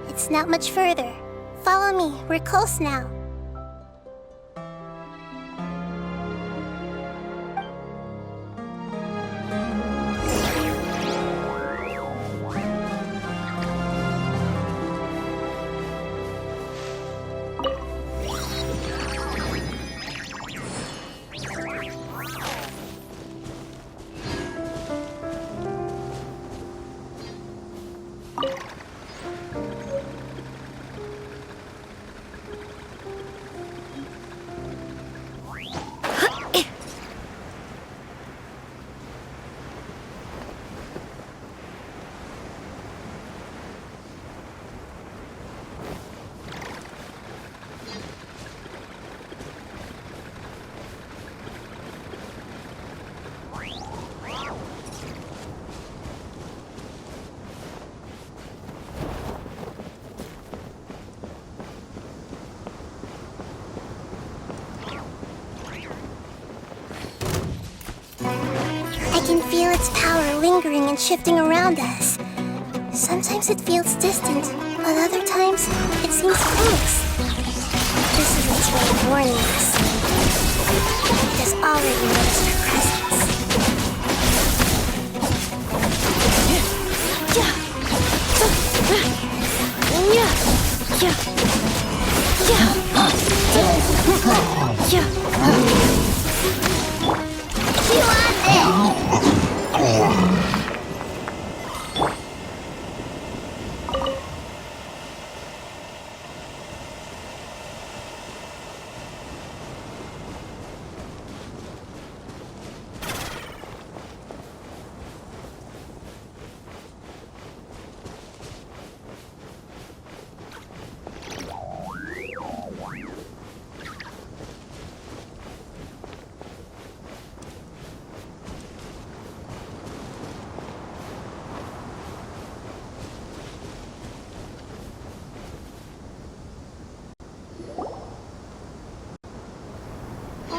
It's not much further. Follow me, we're close now. I can feel its power lingering and shifting around us. Sometimes it feels distant, but other times it seems close. This is its way of warning us. It has already noticed our presence.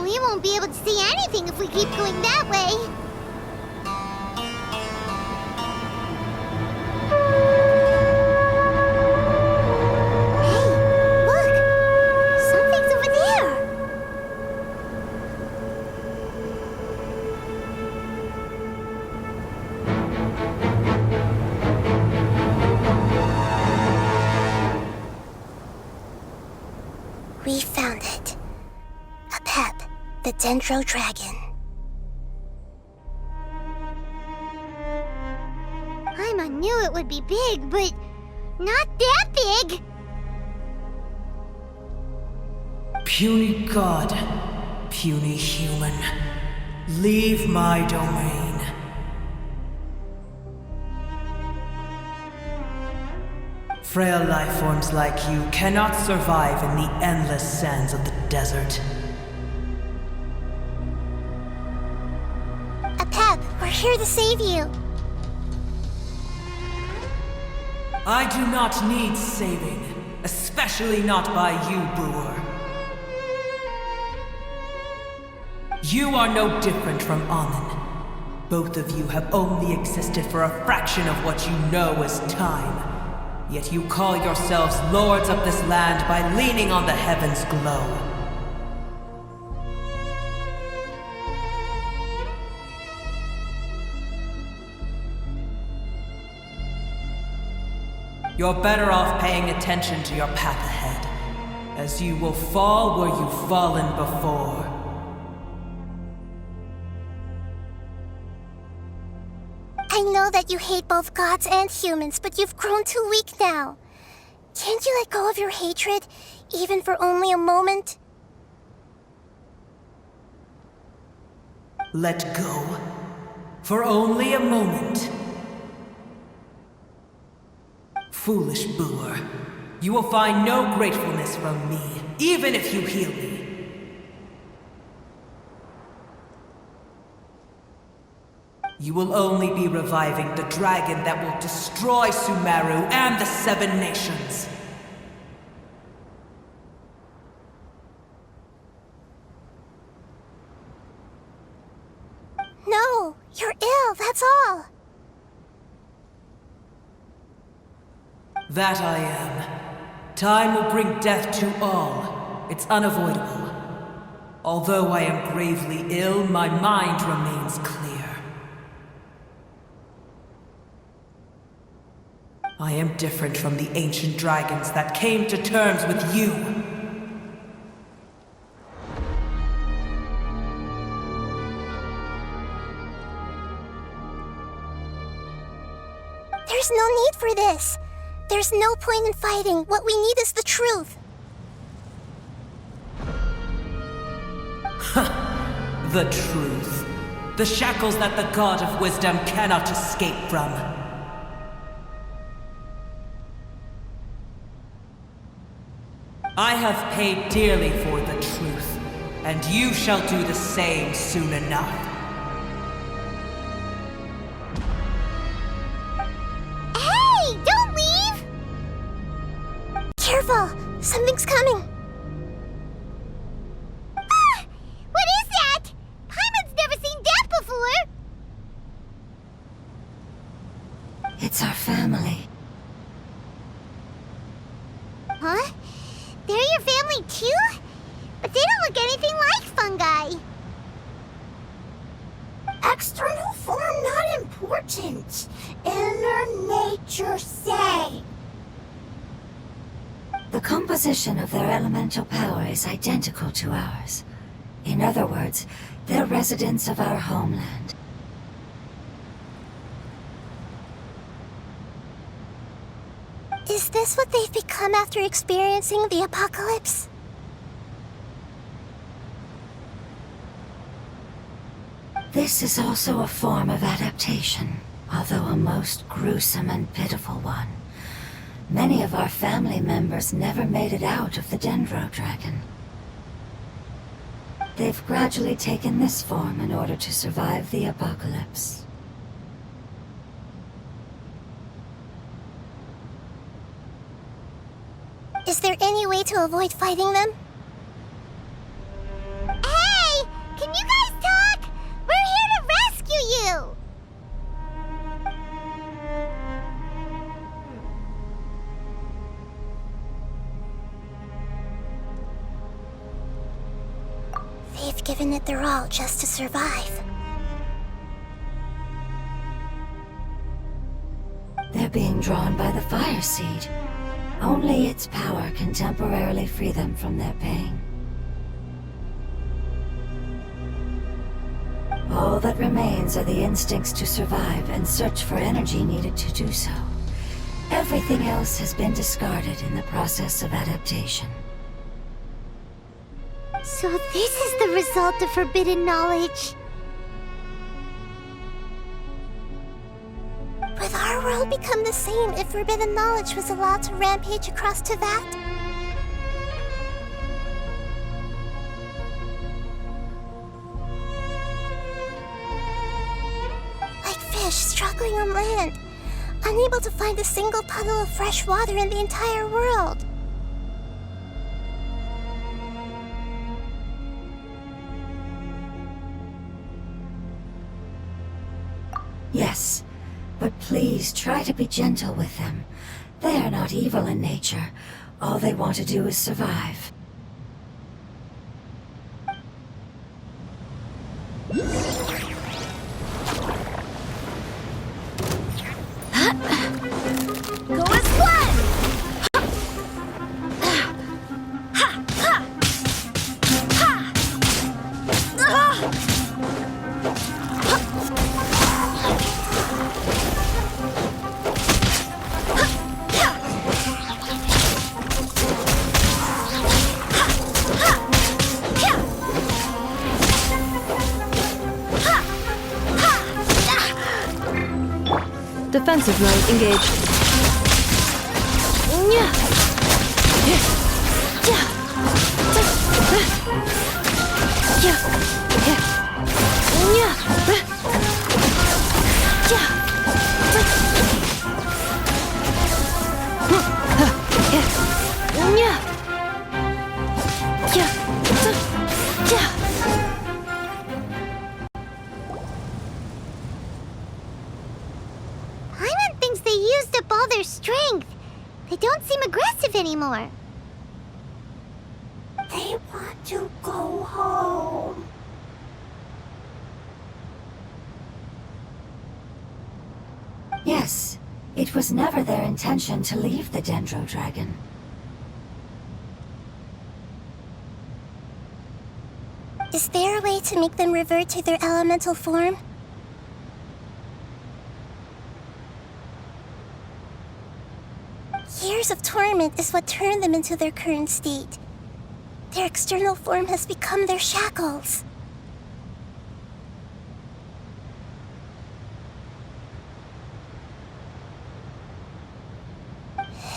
We won't be able to see anything if we keep going that way. Hey, look! Something's over there! the Dendro Dragon. Paimon knew it would be big, but not that big! Puny god, puny human, leave my domain. Frail life forms like you cannot survive in the endless sands of the desert. Apep, we're here to save you. I do not need saving, especially not by you, Brewer. You are no different from Amun. Both of you have only existed for a fraction of what you know as time. Yet you call yourselves lords of this land by leaning on the heavens' glow. You're better off paying attention to your path ahead, as you will fall where you've fallen before. I know that you hate both gods and humans, but you've grown too weak now. Can't you let go of your hatred, even for only a moment? Let go? For only a moment? Foolish Brewer, you will find no gratefulness from me, even if you heal me. You will only be reviving the dragon that will destroy Sumeru and the Seven Nations. No, you're ill, that's all. That I am. Time will bring death to all. It's unavoidable. Although I am gravely ill, my mind remains clear. I am different from the ancient dragons that came to terms with you. There's no need for this. There's no point in fighting. What we need is the truth. The truth. The shackles that the God of Wisdom cannot escape from. I have paid dearly for the truth, and you shall do the same soon enough. Hey, don't leave! Careful! Something's coming! Ah! What is that? Paimon's never seen that before! It's our family. Huh? They're your family too? But they don't look anything like fungi. External form not important. Inner nature say. The composition of their elemental power is identical to ours. In other words, they're residents of our homeland. Is this what they've become after experiencing the apocalypse? This is also a form of adaptation, although a most gruesome and pitiful one. Many of our family members never made it out of the Dendro Dragon. They've gradually taken this form in order to survive the apocalypse. Is there any way to avoid fighting them? Hey! Can you guys talk? We're here to rescue you! They've given it their all just to survive. They're being drawn by the fire seed. Only its power can temporarily free them from their pain. All that remains are the instincts to survive and search for energy needed to do so. Everything else has been discarded in the process of adaptation. So this is the result of forbidden knowledge. Would our world become the same if forbidden knowledge was allowed to rampage across Teyvat? Like fish struggling on land, unable to find a single puddle of fresh water in the entire world. Yes, but please try to be gentle with them. They are not evil in nature. All they want to do is survive. Go as one! Defensive mode engaged. Paimon thinks they used up all their strength. They don't seem aggressive anymore. They want to go home. Yes, it was never their intention to leave the Dendro Dragon. Is there a way to make them revert to their elemental form? Years of torment is what turned them into their current state. Their external form has become their shackles.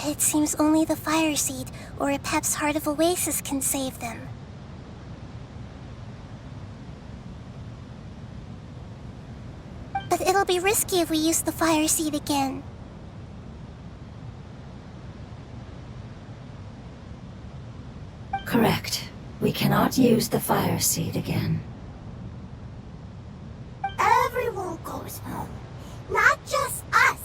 It seems only the Fire Seed or Apep's Heart of Oasis can save them. But it'll be risky if we use the Fire Seed again. Correct. We cannot use the Fire Seed again. Everyone goes home, not just us.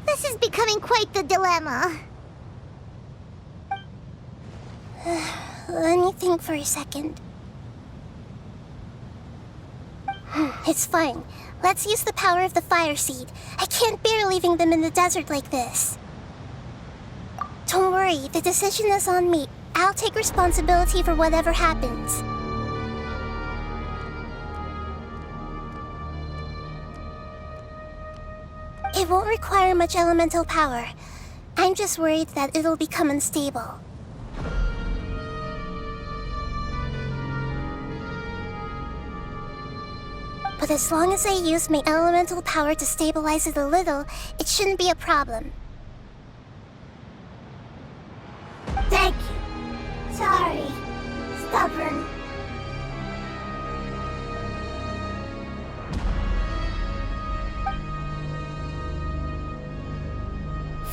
This is becoming quite the dilemma. Let me think for a second. It's fine. Let's use the power of the Fire Seed. I can't bear leaving them in the desert like this. Don't worry, the decision is on me. I'll take responsibility for whatever happens. It won't require much elemental power. I'm just worried that it'll become unstable. But as long as I use my elemental power to stabilize it a little, it shouldn't be a problem. Thank you. Sorry. Stubborn.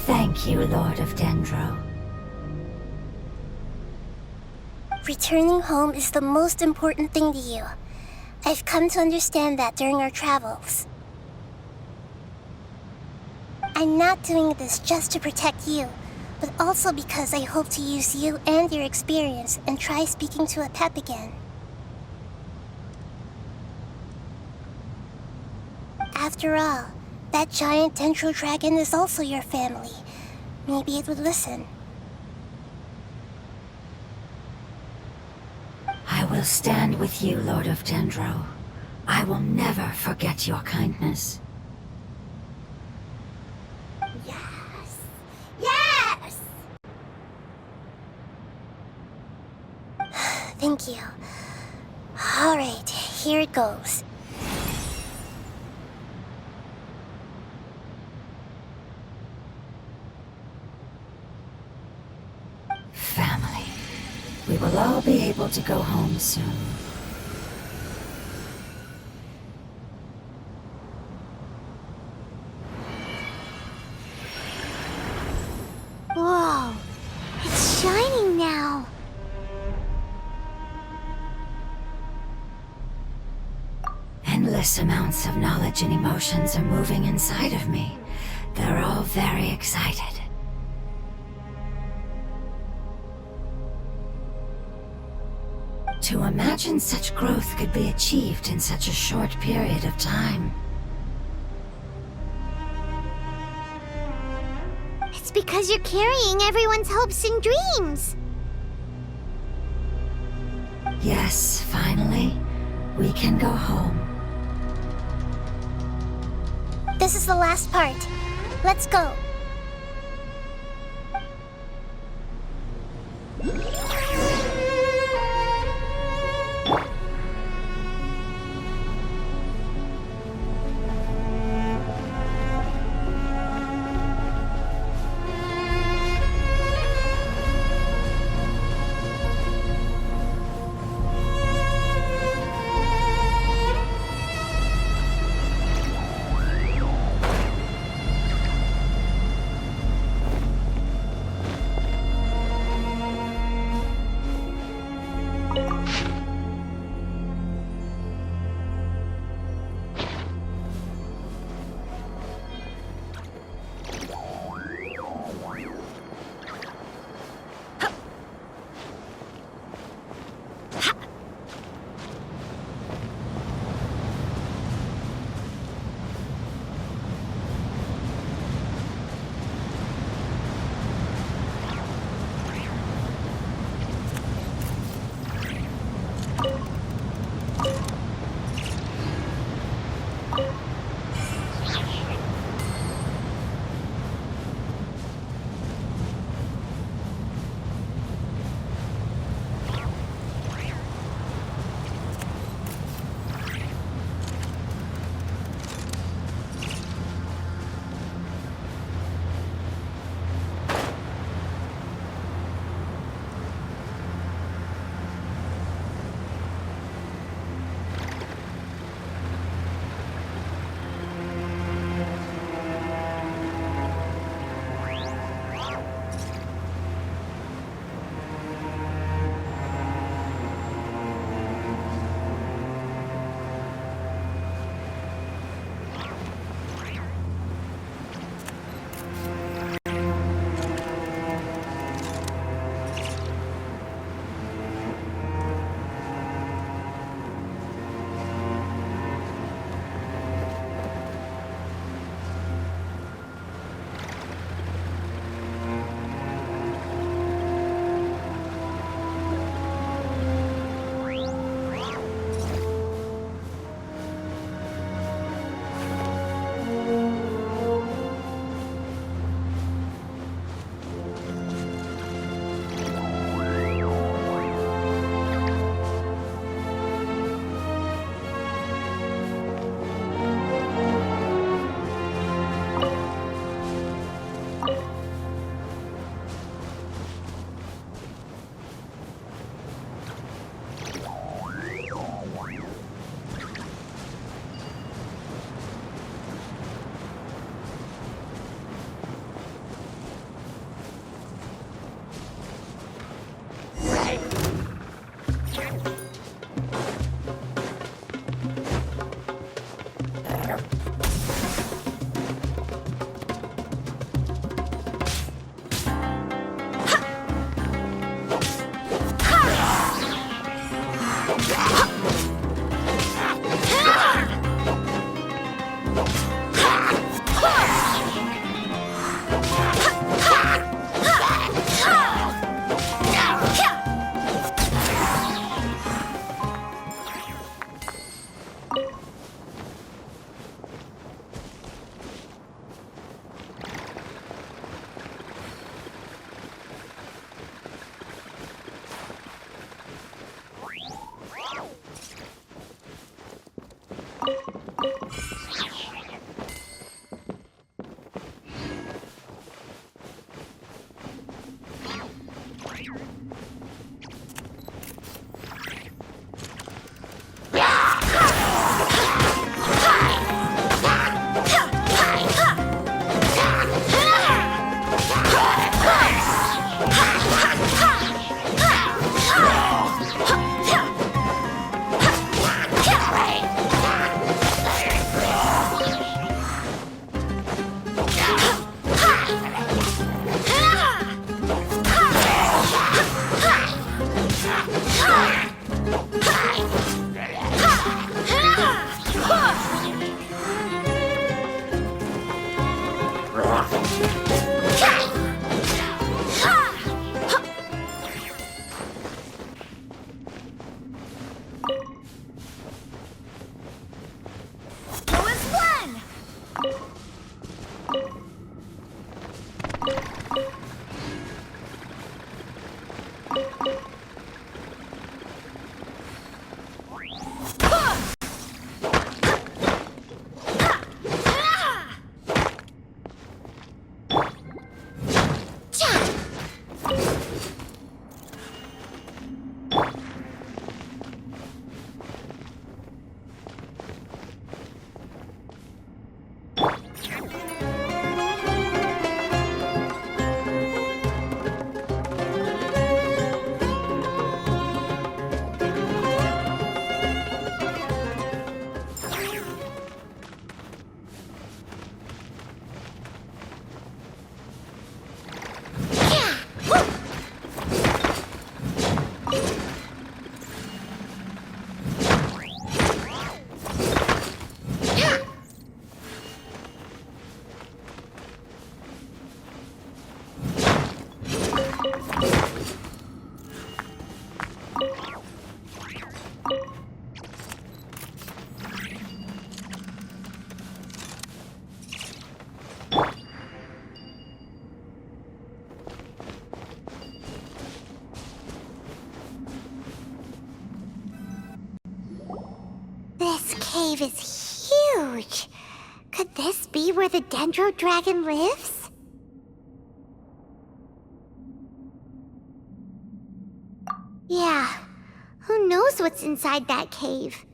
Thank you, Lord of Dendro. Returning home is the most important thing to you. I've come to understand that during our travels. I'm not doing this just to protect you, but also because I hope to use you and your experience and try speaking to Apep again. After all, that giant Dendro dragon is also your family. Maybe it would listen. will stand with you, Lord of Dendro. I will never forget your kindness. Yes! Yes! Thank you. Alright, here it goes. Family. We will all be able to go home soon. Whoa! It's shining now! Endless amounts of knowledge and emotions are moving inside of me. They're all very excited. To imagine such growth could be achieved in such a short period of time. It's because you're carrying everyone's hopes and dreams! Yes, finally, we can go home. This is the last part. Let's go. cave is huge. Could this be where the Dendro Dragon lives? Yeah, who knows what's inside that cave?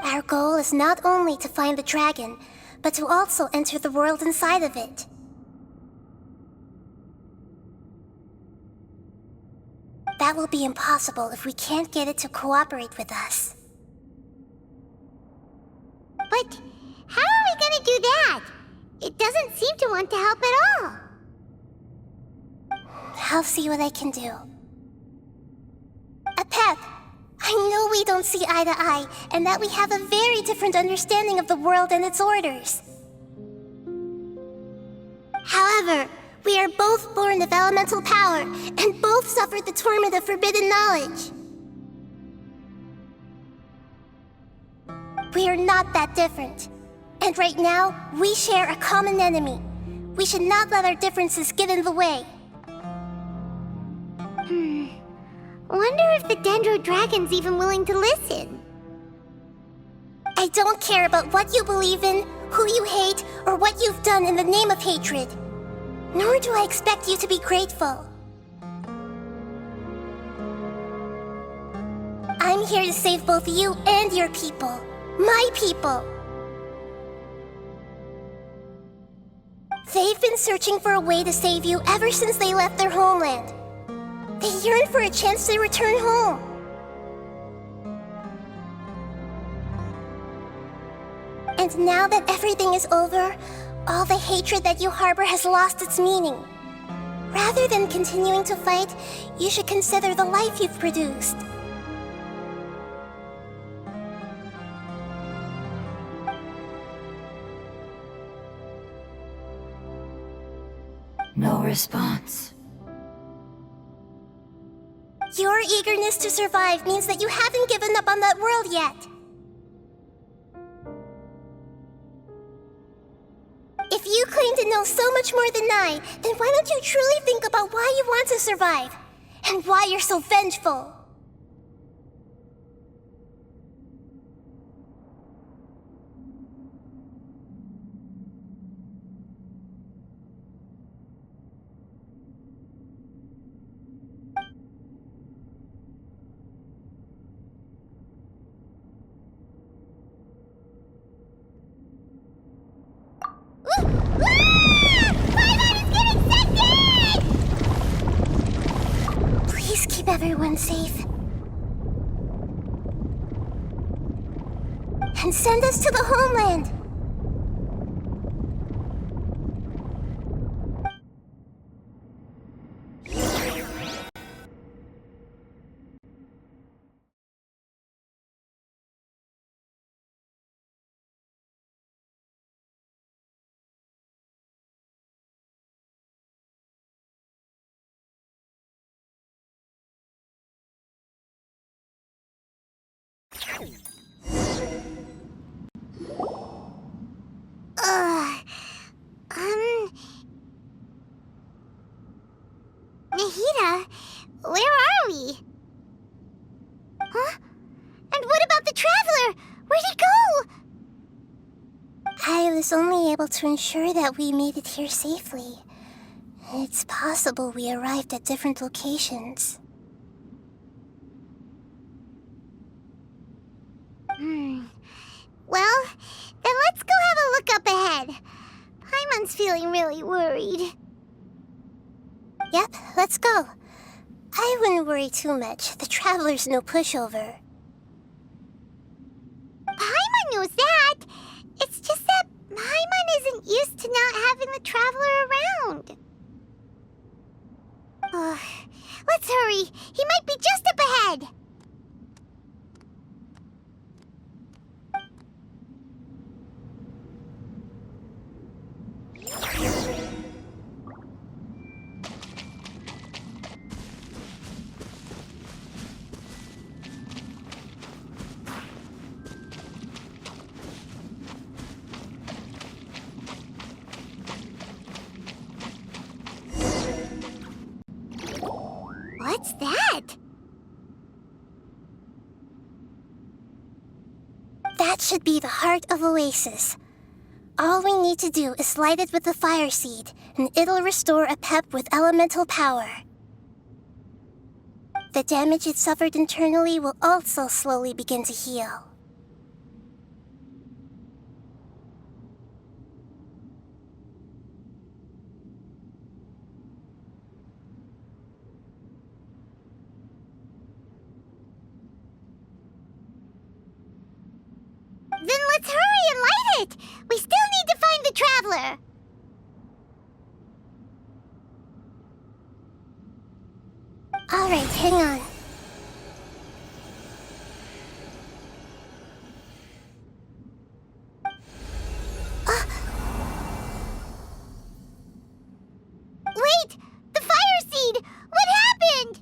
Our goal is not only to find the dragon, but to also enter the world inside of it. That will be impossible if we can't get it to cooperate with us. But how are we gonna do that? It doesn't seem to want to help at all. I'll see what I can do. Pep, I know we don't see eye to eye, and that we have a very different understanding of the world and its orders. However, we are both born of elemental power, and both suffered the torment of forbidden knowledge. We are not that different. And right now, we share a common enemy. We should not let our differences get in the way. Wonder if the Dendro Dragon's even willing to listen. I don't care about what you believe in, who you hate, or what you've done in the name of hatred. Nor do I expect you to be grateful. I'm here to save both you and your people. My people. They've been searching for a way to save you ever since they left their homeland. They yearn for a chance to return home. And now that everything is over, all the hatred that you harbor has lost its meaning. Rather than continuing to fight, you should consider the life you've produced. No response. Your eagerness to survive means that you haven't given up on that world yet. If you claim to know so much more than I, then why don't you truly think about why you want to survive? And why you're so vengeful? Please keep everyone safe. And send us to the homeland. Nahida, where are we? Huh? And what about the Traveler? Where'd he go? I was only able to ensure that we made it here safely. It's possible we arrived at different locations. Well, then let's go have a look up ahead. Paimon's feeling really worried. Yep, let's go. I wouldn't worry too much. The Traveler's no pushover. Paimon knows that. It's just that Paimon isn't used to not having the Traveler around. Let's hurry. He might be just up ahead. What's that? That should be the heart of Oasis. All we need to do is light it with the fire seed, and it'll restore a pep with elemental power. The damage it suffered internally will also slowly begin to heal. Then let's hurry and light it! We still need to find the Traveler! Alright, hang on. Wait! The fire seed! What happened?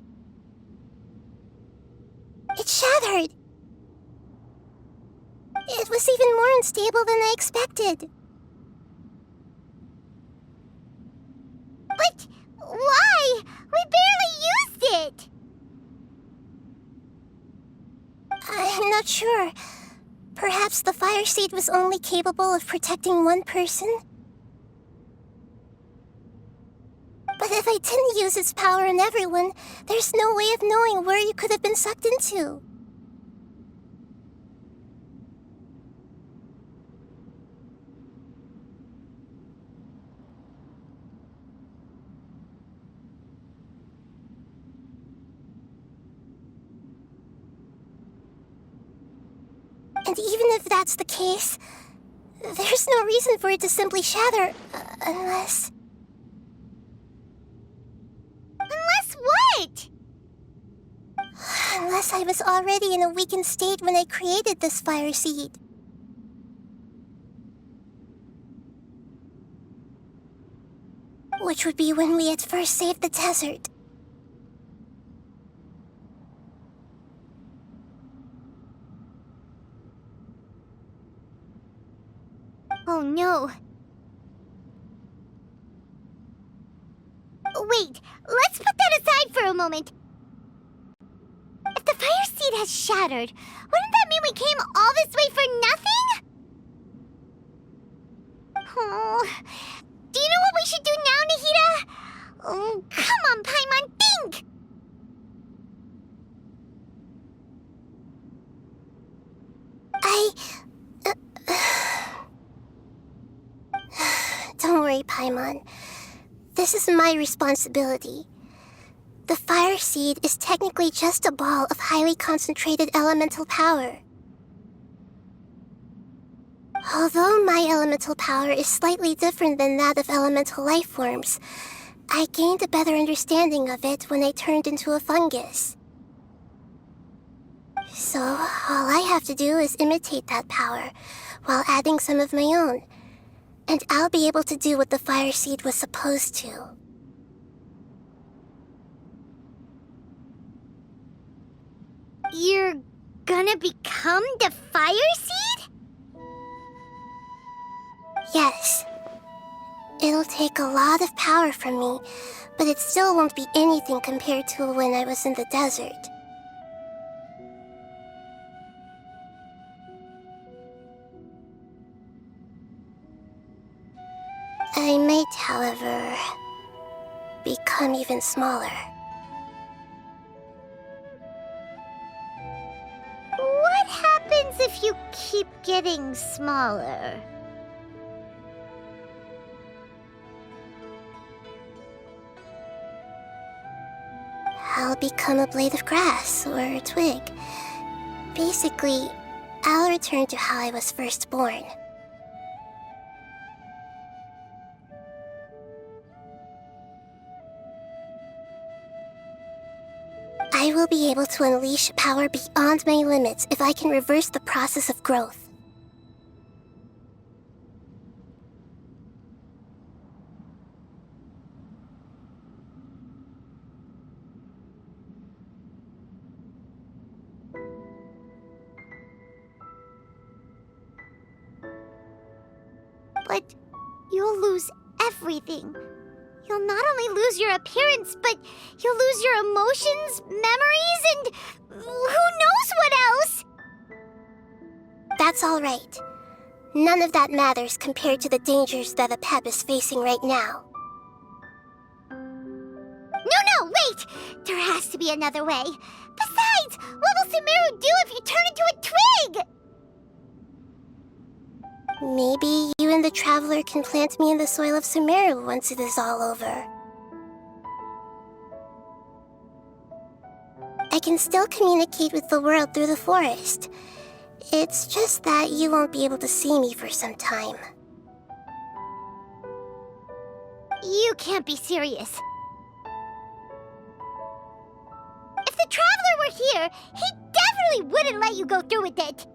It shattered. It was even more unstable than I expected. But why? We barely used it! I'm not sure. Perhaps the fire seed was only capable of protecting one person? But if I didn't use its power on everyone, there's no way of knowing where you could have been sucked into. And even if that's the case, there's no reason for it to simply shatter, unless... Unless what? Unless I was already in a weakened state when I created this fire seed. Which would be when we had first saved the desert. Oh no. Wait, let's put that aside for a moment. If the fire seed has shattered, wouldn't that mean we came all this way for nothing? Oh, do you know what we should do now, Nahida? Oh, come on, Paimon, think! Don't worry, Paimon. This is my responsibility. The fire seed is technically just a ball of highly concentrated elemental power. Although my elemental power is slightly different than that of elemental life forms, I gained a better understanding of it when I turned into a fungus. So, all I have to do is imitate that power, while adding some of my own. And I'll be able to do what the fire seed was supposed to. You're gonna become the fire seed? Yes. It'll take a lot of power from me, but it still won't be anything compared to when I was in the desert. I might, however, become even smaller. What happens if you keep getting smaller? I'll become a blade of grass or a twig. Basically, I'll return to how I was first born. I will be able to unleash power beyond my limits if I can reverse the process of growth. But you'll lose everything. You'll not only lose your appearance, but you'll lose your emotions, memories, and who knows what else? That's all right. None of that matters compared to the dangers that the Pep is facing right now. No, wait! There has to be another way. Besides, what will Sumeru do if you turn into a twig? Maybe you and the Traveler can plant me in the soil of Sumeru once it is all over. I can still communicate with the world through the forest. It's just that you won't be able to see me for some time. You can't be serious. If the Traveler were here, he definitely wouldn't let you go through with it.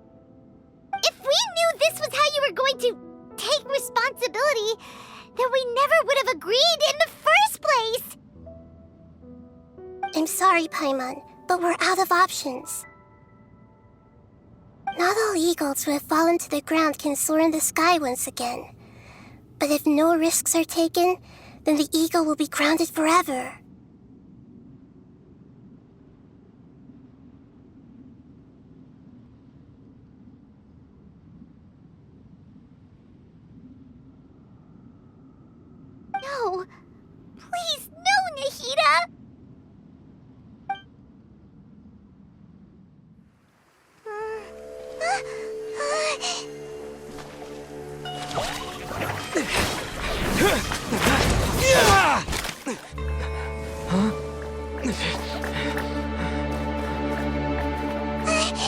If we knew this was how you were going to take responsibility, then we never would have agreed in the first place! I'm sorry, Paimon, but we're out of options. Not all eagles who have fallen to the ground can soar in the sky once again. But if no risks are taken, then the eagle will be grounded forever. No! Please, no, Nahida!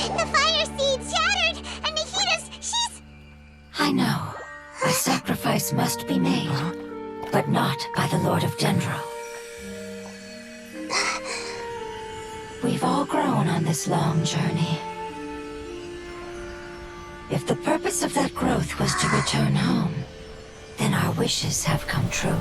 The fire seed shattered, and she's... I know. A sacrifice must be made, but not by the Lord of Dendro. We've all grown on this long journey. If the purpose of that growth was to return home, then our wishes have come true.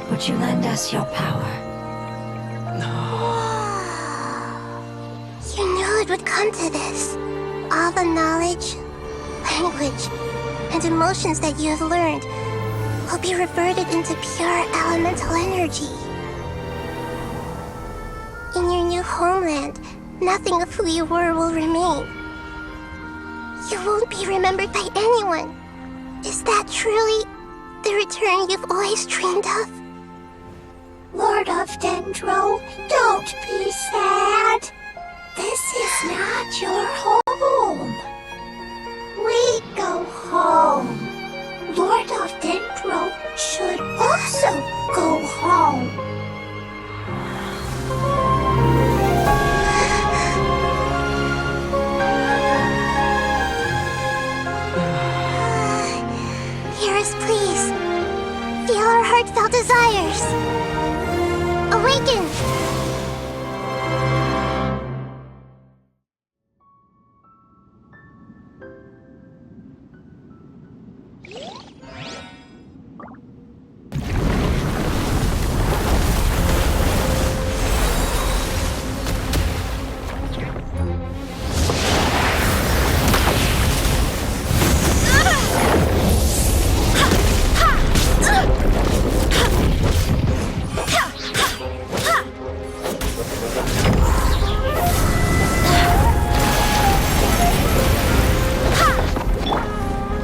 Would you lend us your power? You knew it would come to this. All the knowledge, language, and emotions that you have learned will be reverted into pure elemental energy. In your new homeland, nothing of who you were will remain. You won't be remembered by anyone. Is that truly the return you've always dreamed of? Lord of Dendro, don't be sad. This is not your home. We go home. Lord of Dendro should also go home. Hear us, please. Feel our heartfelt desires. Awaken!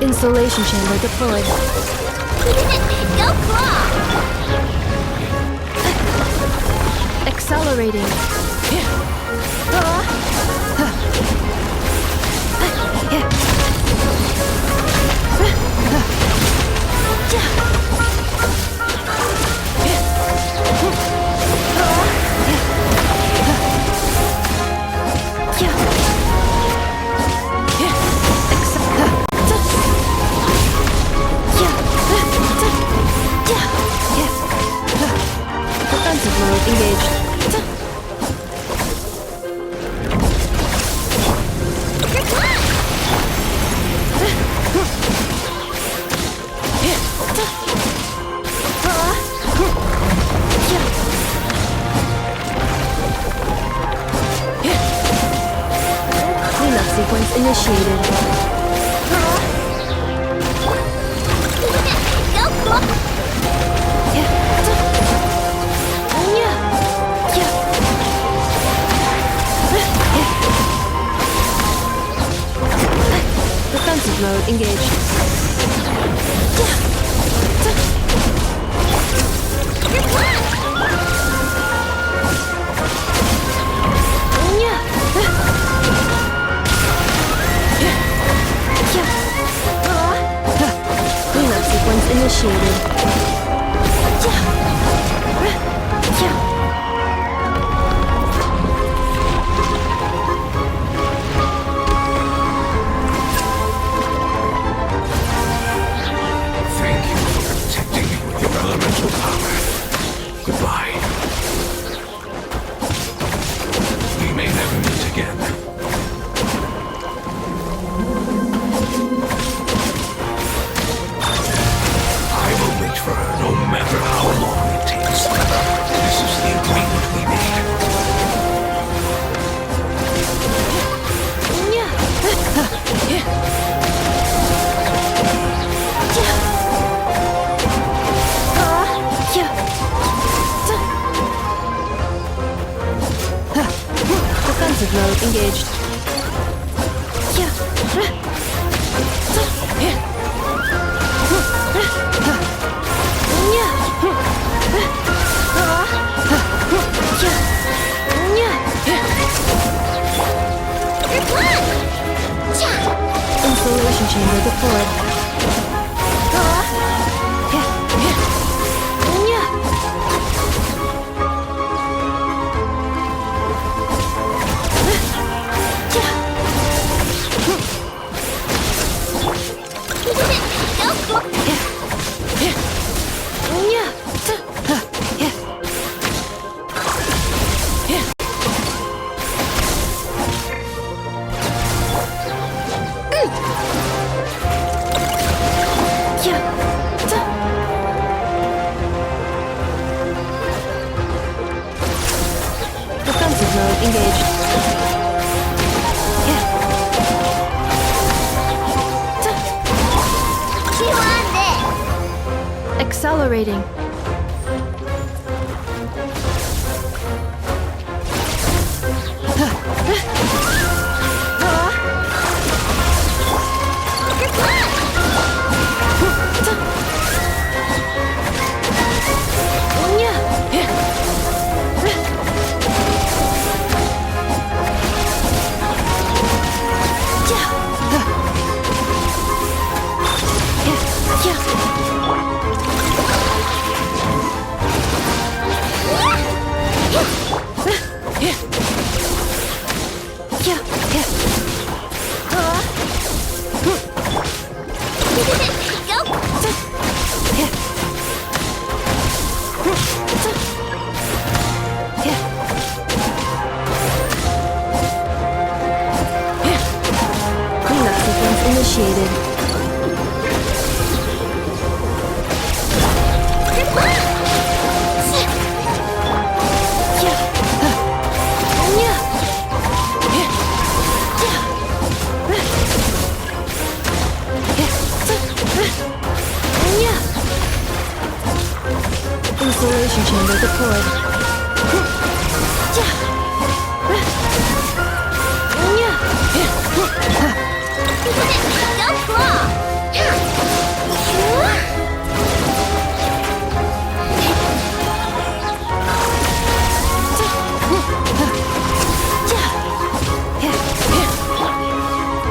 Installation chamber deployed. Go claw! Accelerating. Defensive mode engaged. Cleanup sequence initiated. Go claw! Yeah. Defensive mode engaged. Cleanup sequence initiated. Thank you for protecting me with your elemental power. Goodbye. We may never meet again. I will wait for her no matter how long it takes. This is the agreement we made. Defensive mode engaged. Installation chamber deployed. Defensive mode engaged. Chew on this! Accelerating. Cleanup sequence initiated. Installation chamber deployed. Don't claw!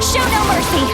Show no mercy!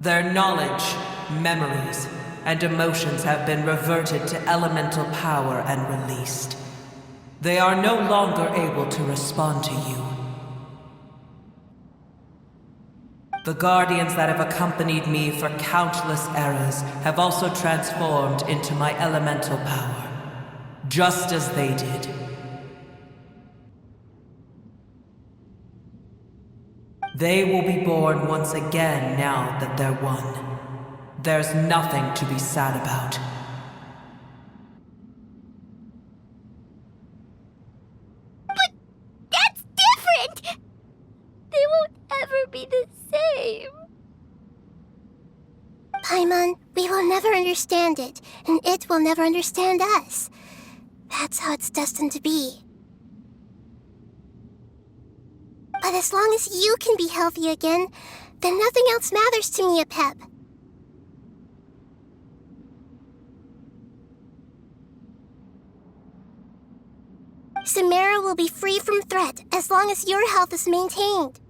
Their knowledge, memories, and emotions have been reverted to elemental power and released. They are no longer able to respond to you. The guardians that have accompanied me for countless eras have also transformed into my elemental power, just as they did. They will be born once again now that they're one. There's nothing to be sad about. But that's different! They won't ever be the same. Paimon, we will never understand it, and it will never understand us. That's how it's destined to be. But as long as you can be healthy again, then nothing else matters to me, Apep. Samara will be free from threat as long as your health is maintained.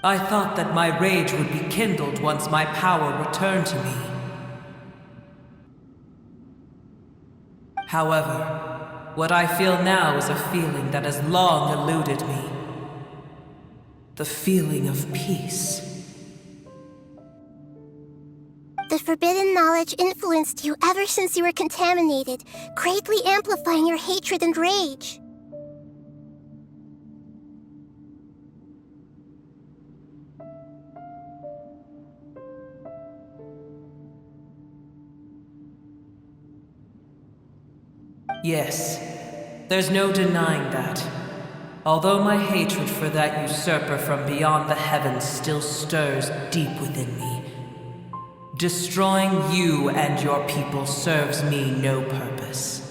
I thought that my rage would be kindled once my power returned to me. However, what I feel now is a feeling that has long eluded me. The feeling of peace. The forbidden knowledge influenced you ever since you were contaminated, greatly amplifying your hatred and rage. Yes, there's no denying that. Although my hatred for that usurper from beyond the heavens still stirs deep within me, destroying you and your people serves me no purpose.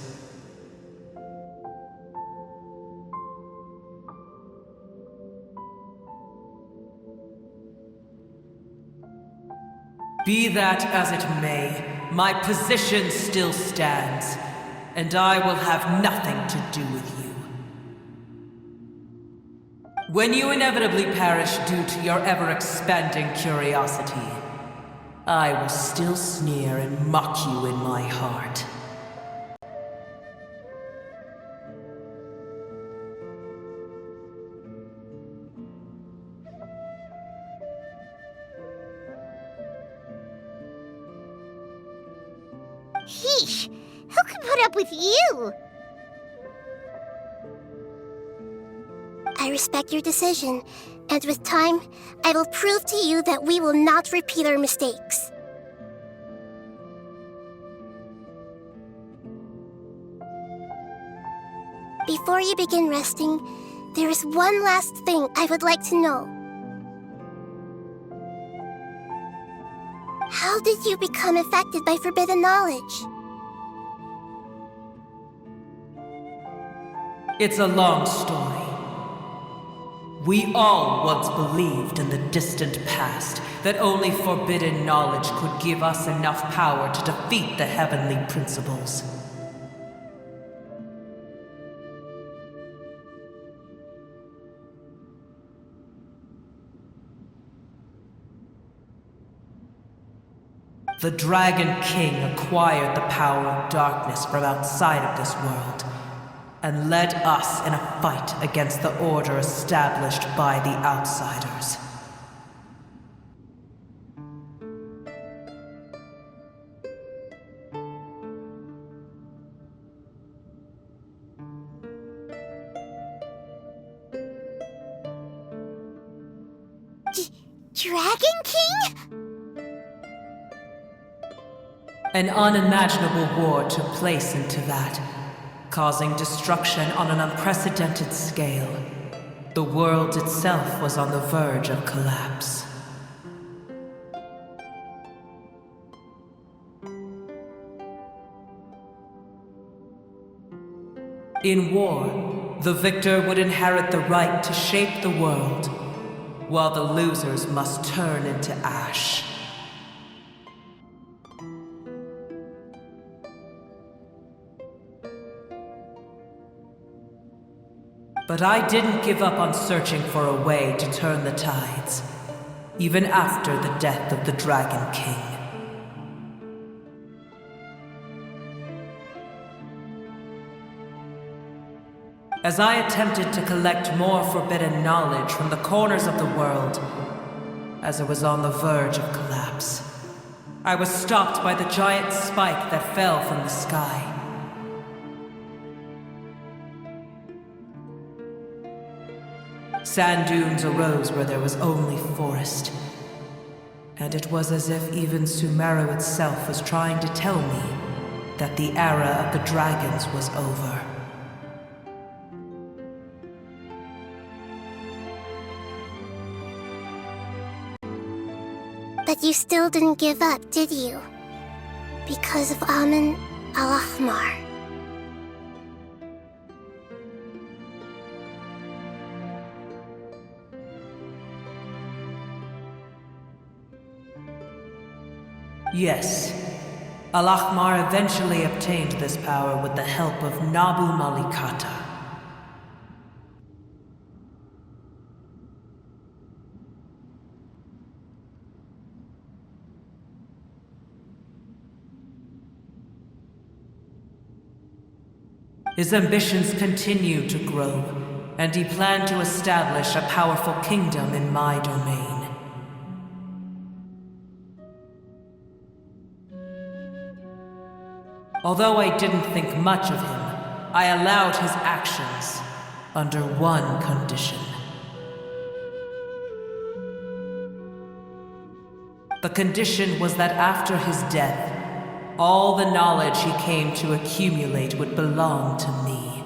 Be that as it may, my position still stands, and I will have nothing to do with you. When you inevitably perish due to your ever-expanding curiosity, I will still sneer and mock you in my heart. Heesh! Who can put up with you? I respect your decision, and with time, I will prove to you that we will not repeat our mistakes. Before you begin resting, there is one last thing I would like to know. How did you become affected by forbidden knowledge? It's a long story. We all once believed in the distant past that only forbidden knowledge could give us enough power to defeat the heavenly principles. The Dragon King acquired the power of darkness from outside of this world, and led us in a fight against the order established by the outsiders. Dragon King? An unimaginable war took place into that, causing destruction on an unprecedented scale. The world itself was on the verge of collapse. In war, the victor would inherit the right to shape the world, while the losers must turn into ash. But I didn't give up on searching for a way to turn the tides, even after the death of the Dragon King. As I attempted to collect more forbidden knowledge from the corners of the world, as it was on the verge of collapse, I was stopped by the giant spike that fell from the sky. Sand dunes arose where there was only forest, and it was as if even Sumeru itself was trying to tell me that the era of the dragons was over. But you still didn't give up, did you? Because of Amun al-Ahmar. Yes. Al-Ahmar eventually obtained this power with the help of Nabu Malikata. His ambitions continued to grow, and he planned to establish a powerful kingdom in my domain. Although I didn't think much of him, I allowed his actions under one condition. The condition was that after his death, all the knowledge he came to accumulate would belong to me.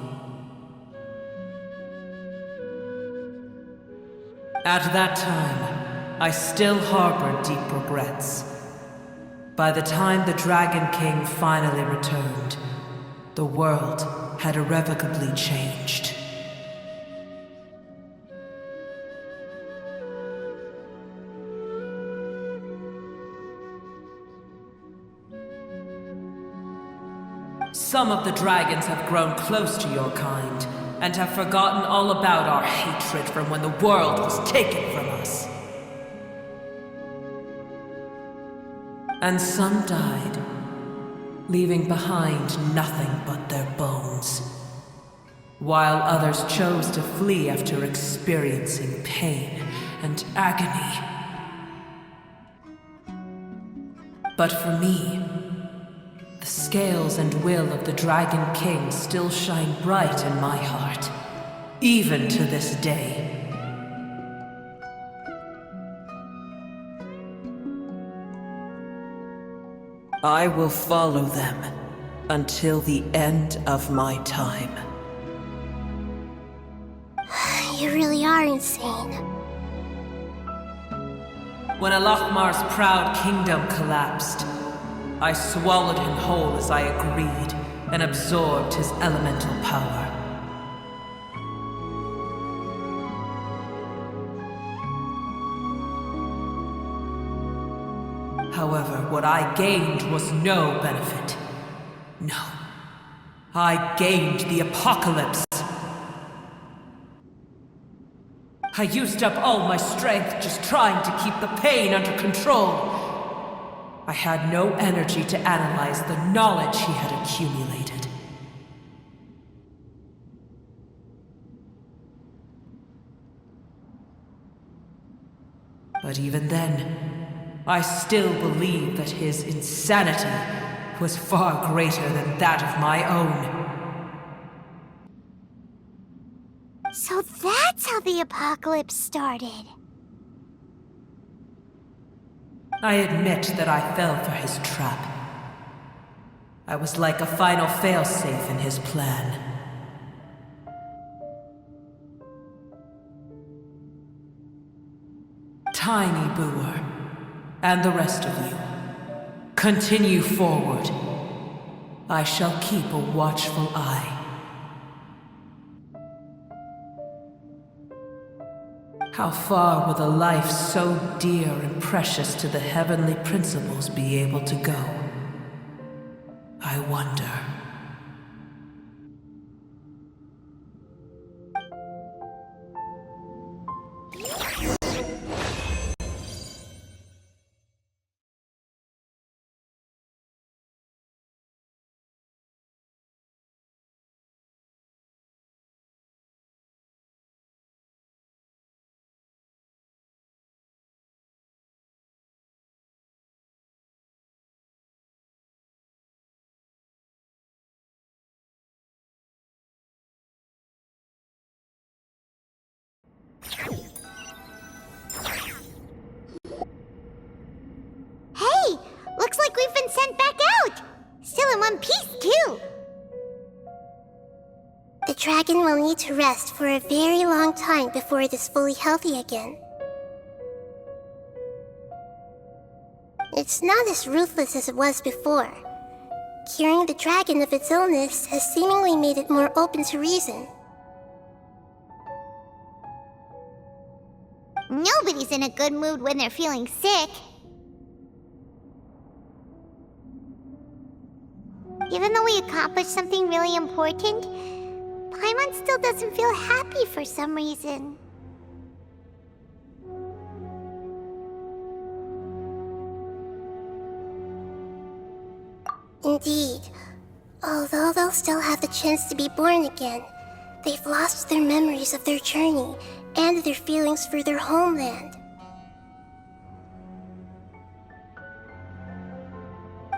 At that time, I still harbored deep regrets. By the time the Dragon King finally returned, the world had irrevocably changed. Some of the dragons have grown close to your kind, and have forgotten all about our hatred from when the world was taken from us. And some died, leaving behind nothing but their bones, while others chose to flee after experiencing pain and agony. But for me, the scales and will of the Dragon King still shine bright in my heart, even to this day. I will follow them until the end of my time. You really are insane. When Al-Ahmar's proud kingdom collapsed, I swallowed him whole as I agreed, and absorbed his elemental power. However, what I gained was no benefit. No. I gained the apocalypse. I used up all my strength just trying to keep the pain under control. I had no energy to analyze the knowledge he had accumulated. But even then, I still believe that his insanity was far greater than that of my own. So that's how the apocalypse started. I admit that I fell for his trap. I was like a final failsafe in his plan. Tiny Booer, and the rest of you, continue forward. I shall keep a watchful eye. How far will a life so dear and precious to the heavenly principles be able to go? I wonder. dragon will need to rest for a very long time before it is fully healthy again. It's not as ruthless as it was before. Curing the dragon of its illness has seemingly made it more open to reason. Nobody's in a good mood when they're feeling sick. Even though we accomplished something really important, Paimon still doesn't feel happy for some reason. Indeed. Although they'll still have the chance to be born again, they've lost their memories of their journey and their feelings for their homeland.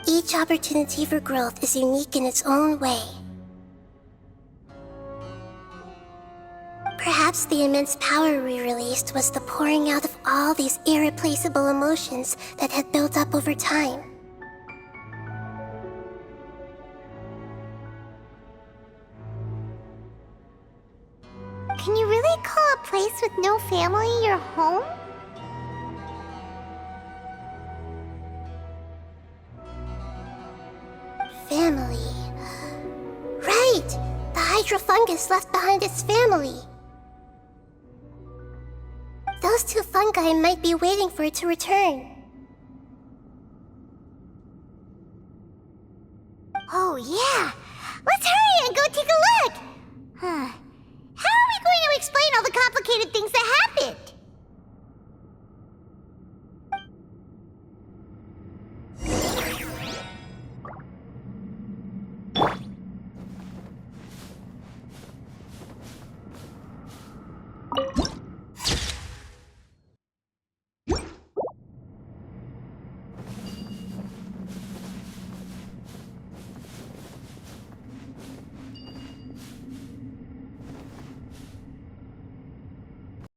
Each opportunity for growth is unique in its own way. Perhaps the immense power we released was the pouring out of all these irreplaceable emotions that had built up over time. Can you really call a place with no family your home? Family. Right! The hydrofungus left behind its family. Those two fungi might be waiting for it to return. Oh yeah! Let's hurry and go take a look! How are we going to explain all the complicated things that happened?